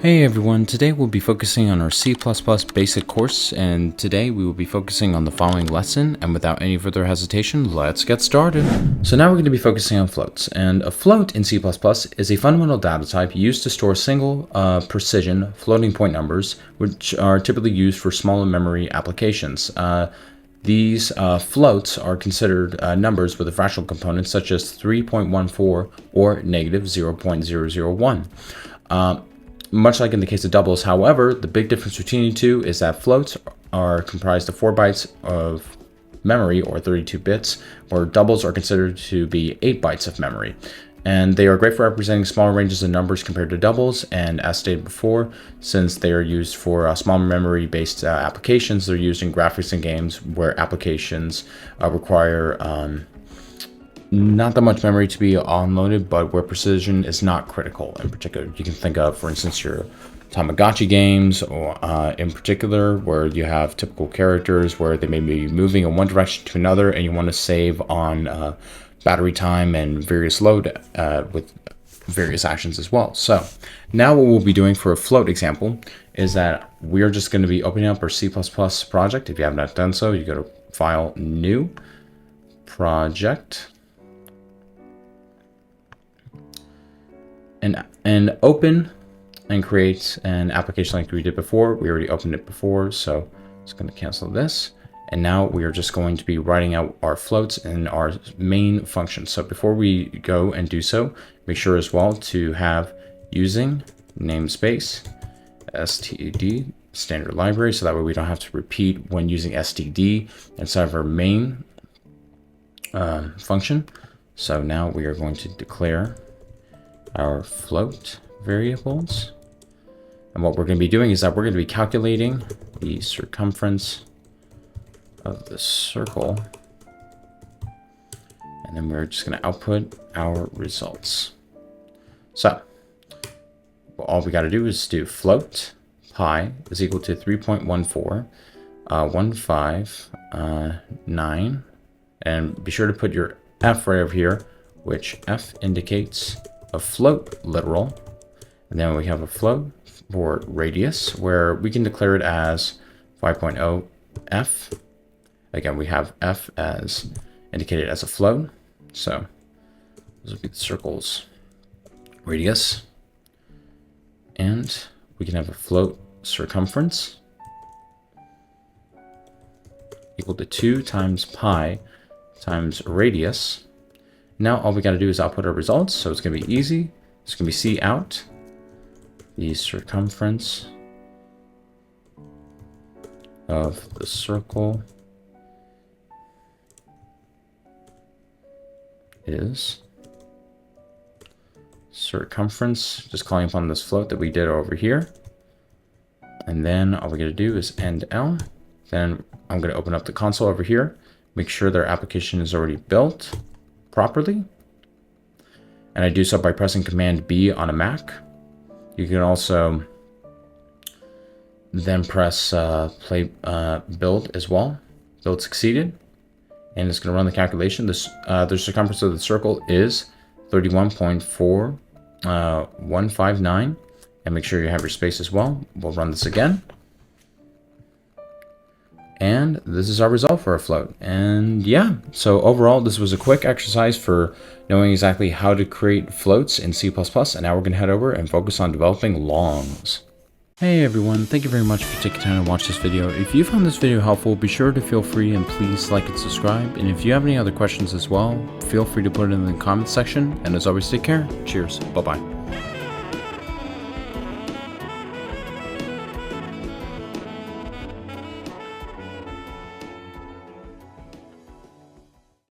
Hey everyone, today we'll be focusing on our C++ basic course, and today we will be focusing on the following lesson, and without any further hesitation, let's get started. So now we're going to be focusing on floats, and a float in C++ is a fundamental data type used to store single precision floating point numbers, which are typically used for smaller memory applications. These floats are considered numbers with a fractional component such as 3.14 or negative 0.001. Much like in the case of doubles, however, the big difference between the two is that floats are comprised of 4 bytes of memory, or 32 bits, where doubles are considered to be 8 bytes of memory. And they are great for representing smaller ranges of numbers compared to doubles, and as stated before, since they are used for small memory-based applications, they're used in graphics and games where applications require not that much memory to be unloaded, but where precision is not critical. In particular, you can think of, for instance, your Tamagotchi games, or in particular, where you have typical characters where they may be moving in one direction to another, and you want to save on battery time and various load with various actions as well. So now what we'll be doing for a float example is that we're just going to be opening up our C++ project. If you have not done so, you go to File, New, Project, and open and create an application like we did before. We already opened it before, so it's going to cancel this. And now we are just going to be writing out our floats in our main function. So before we go and do so, make sure as well to have using namespace std standard library, so that way we don't have to repeat when using std inside of our main function. So now we are going to declare our float variables, and what we're going to be doing is that we're going to be calculating the circumference of the circle, and then we're just going to output our results. So all we got to do is do float pi is equal to 3.14 and be sure to put your f right over here, which f indicates a float literal, and then we have a float for radius where we can declare it as 5.0 f. Again, we have f as indicated as a float, so this will be the circle's radius, and we can have a float circumference equal to 2 times pi times radius. Now all we got to do is output our results, so it's going to be easy. It's going to be C out the circumference of the circle is circumference, just calling upon this float that we did over here. And then all we got to do is end L. Then I'm going to open up the console over here, make sure their application is already built properly, and I do so by pressing Command B on a Mac. You can also then press play build as well. Build succeeded, and it's going to run the calculation. The circumference of the circle is 31.4159, and make sure you have your space as well. We'll run this again. And this is our result for our float. And yeah, so overall, this was a quick exercise for knowing exactly how to create floats in C++. And now we're going to head over and focus on developing longs. Hey everyone, thank you very much for taking time to watch this video. If you found this video helpful, be sure to feel free and please like and subscribe. And if you have any other questions as well, feel free to put it in the comments section. And as always, take care. Cheers. Bye-bye.